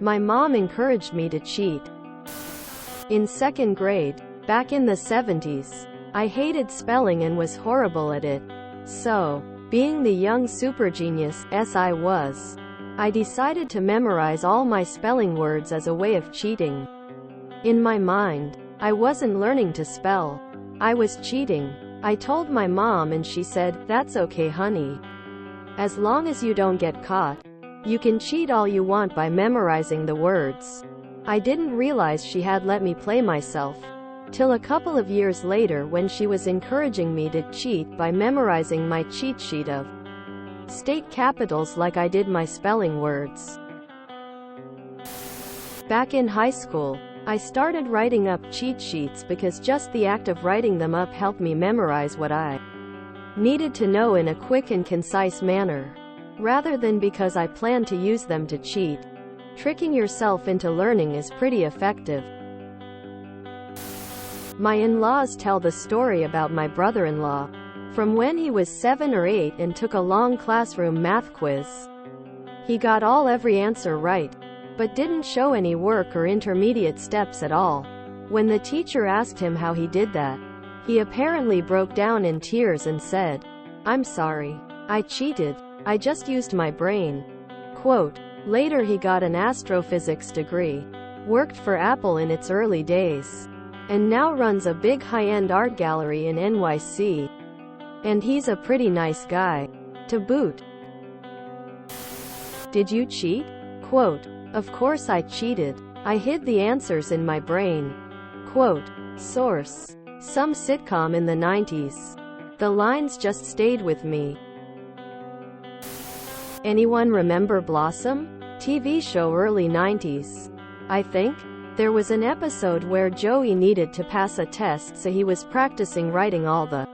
My mom encouraged me to cheat. In second grade, back in the 70s, I hated spelling and was horrible at it. So, being the young supergenius I was, I decided to memorize all my spelling words as a way of cheating. In my mind, I wasn't learning to spell. I was cheating. I told my mom and she said, "That's okay, honey. As long as you don't get caught, you can cheat all you want by memorizing the words." I didn't realize she had let me play myself, till a couple of years later when she was encouraging me to cheat by memorizing my cheat sheet of state capitals like I did my spelling words. Back in high school, I started writing up cheat sheets because just the act of writing them up helped me memorize what I needed to know in a quick and concise manner, rather than because I planned to use them to cheat. Tricking yourself into learning is pretty effective. My in-laws tell the story about my brother-in-law, from when he was 7 or 8 and took a long classroom math quiz. He got every answer right, but didn't show any work or intermediate steps at all. When the teacher asked him how he did that, he apparently broke down in tears and said, "I'm sorry. I cheated. I just used my brain." Quote. Later he got an astrophysics degree, worked for Apple in its early days, and now runs a big high-end art gallery in NYC. And he's a pretty nice guy, to boot. Did you cheat? Quote. Of course I cheated. I hid the answers in my brain. Quote. Source. Some sitcom in the 90s. The lines just stayed with me. Anyone remember Blossom? TV show early 90s. I think. There was an episode where Joey needed to pass a test, so he was practicing writing all the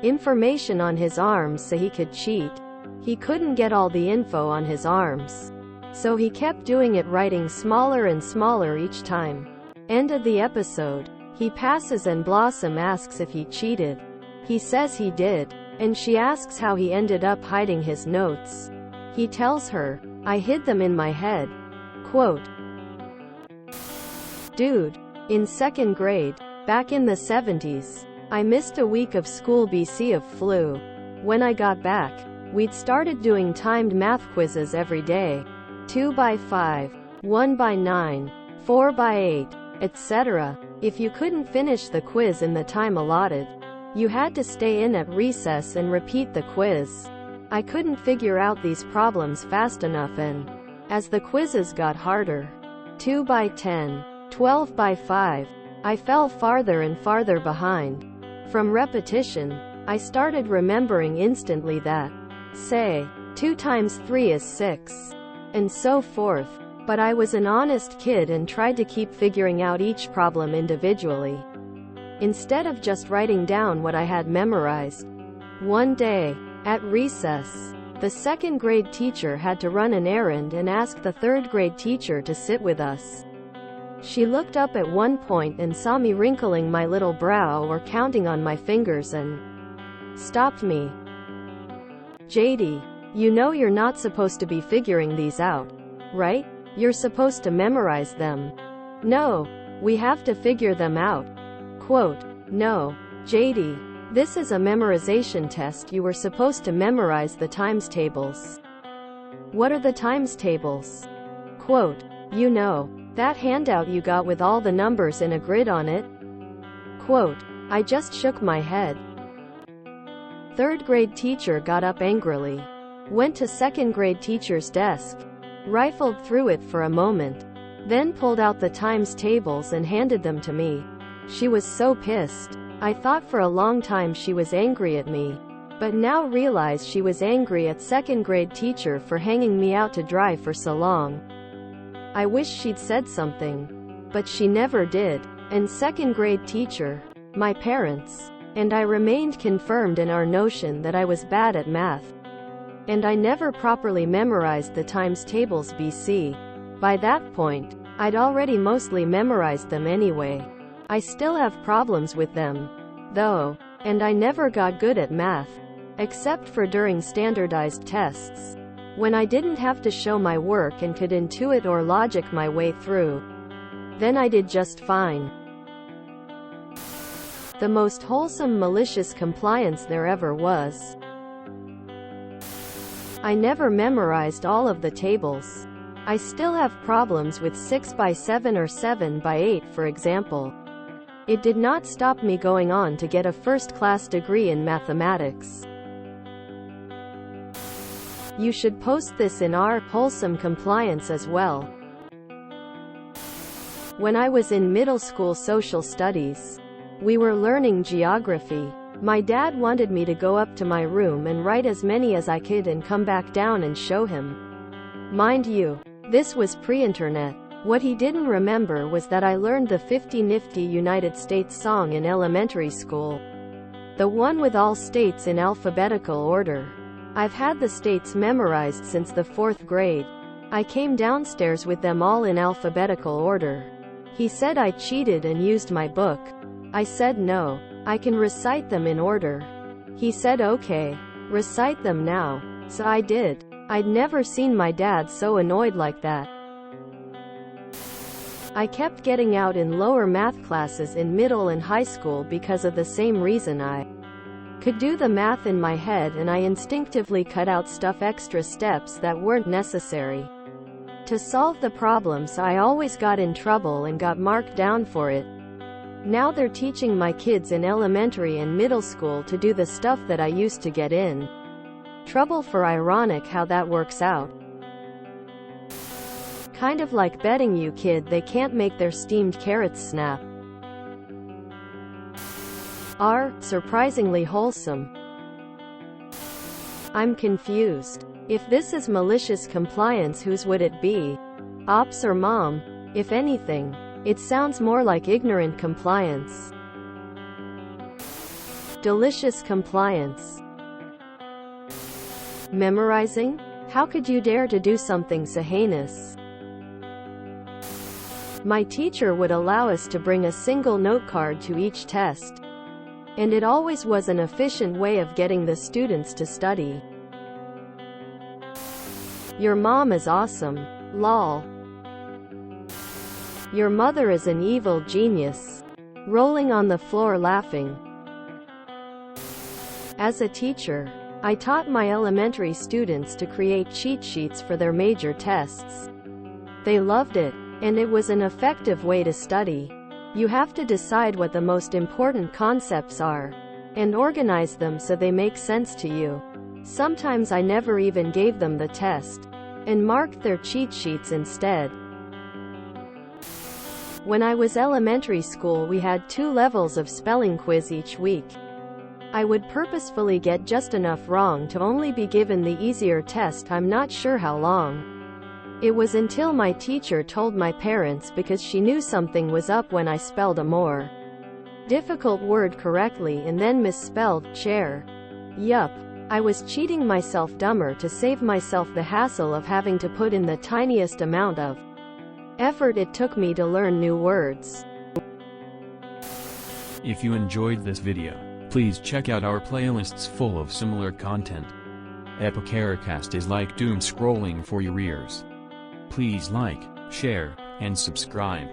information on his arms so he could cheat. He couldn't get all the info on his arms, so he kept doing it, writing smaller and smaller each time. End of the episode. He passes and Blossom asks if he cheated. He says he did, and she asks how he ended up hiding his notes. He tells her, "I hid them in my head." Quote. Dude. In second grade, back in the 70s, I missed a week of school BC of flu. When I got back, we'd started doing timed math quizzes every day. 2 by 5, 1 by 9, 4 by 8, etc. If you couldn't finish the quiz in the time allotted, you had to stay in at recess and repeat the quiz. I couldn't figure out these problems fast enough, and as the quizzes got harder, 2 by 10, 12 by 5, I fell farther and farther behind. From repetition, I started remembering instantly that, say, 2 times 3 is 6, and so forth. But I was an honest kid and tried to keep figuring out each problem individually, instead of just writing down what I had memorized. One day, at recess, the second grade teacher had to run an errand and asked the third grade teacher to sit with us. She looked up at one point and saw me wrinkling my little brow or counting on my fingers and stopped me. "JD, you know you're not supposed to be figuring these out, right? You're supposed to memorize them." "No, we have to figure them out." Quote. "No, JD. This is a memorization test. You were supposed to memorize the times tables." "What are the times tables?" Quote. "You know, that handout you got with all the numbers in a grid on it." Quote. I just shook my head. Third grade teacher got up angrily, went to second grade teacher's desk, rifled through it for a moment, then pulled out the times tables and handed them to me. She was so pissed. I thought for a long time she was angry at me, but now realize she was angry at second grade teacher for hanging me out to dry for so long. I wish she'd said something, but she never did. And second grade teacher, my parents, and I remained confirmed in our notion that I was bad at math. And I never properly memorized the times tables BC. By that point, I'd already mostly memorized them anyway. I still have problems with them, though, and I never got good at math, except for during standardized tests. When I didn't have to show my work and could intuit or logic my way through, then I did just fine. The most wholesome malicious compliance there ever was. I never memorized all of the tables. I still have problems with 6 by 7 or 7 by 8, for example. It did not stop me going on to get a first-class degree in mathematics. You should post this in our wholesome compliance as well. When I was in middle school social studies, we were learning geography. My dad wanted me to go up to my room and write as many as I could and come back down and show him. Mind you, this was pre-internet. What he didn't remember was that I learned the 50 Nifty United States song in elementary school. The one with all states in alphabetical order. I've had the states memorized since the 4th grade. I came downstairs with them all in alphabetical order. He said I cheated and used my book. I said no, I can recite them in order. He said okay, recite them now. So I did. I'd never seen my dad so annoyed like that. I kept getting out in lower math classes in middle and high school because of the same reason. I could do the math in my head and I instinctively cut out extra steps that weren't necessary. To solve the problems, I always got in trouble and got marked down for it. Now they're teaching my kids in elementary and middle school to do the stuff that I used to get in trouble for. Ironic how that works out. Kind of like betting you kid they can't make their steamed carrots snap. Surprisingly wholesome. I'm confused. If this is malicious compliance, whose would it be? Ops or mom? If anything, it sounds more like ignorant compliance. Delicious compliance. Memorizing? How could you dare to do something so heinous? My teacher would allow us to bring a single note card to each test. And it always was an efficient way of getting the students to study. Your mom is awesome. Lol. Your mother is an evil genius. Rolling on the floor laughing. As a teacher, I taught my elementary students to create cheat sheets for their major tests. They loved it, and it was an effective way to study. You have to decide what the most important concepts are, and organize them so they make sense to you. Sometimes I never even gave them the test, and marked their cheat sheets instead. When I was elementary school, we had 2 levels of spelling quiz each week. I would purposefully get just enough wrong to only be given the easier test. I'm not sure how long. It was until my teacher told my parents because she knew something was up when I spelled a more difficult word correctly and then misspelled chair. Yup. I was cheating myself dumber to save myself the hassle of having to put in the tiniest amount of effort it took me to learn new words. If you enjoyed this video, please check out our playlists full of similar content. Epicaricast is like doom scrolling for your ears. Please like, share, and subscribe.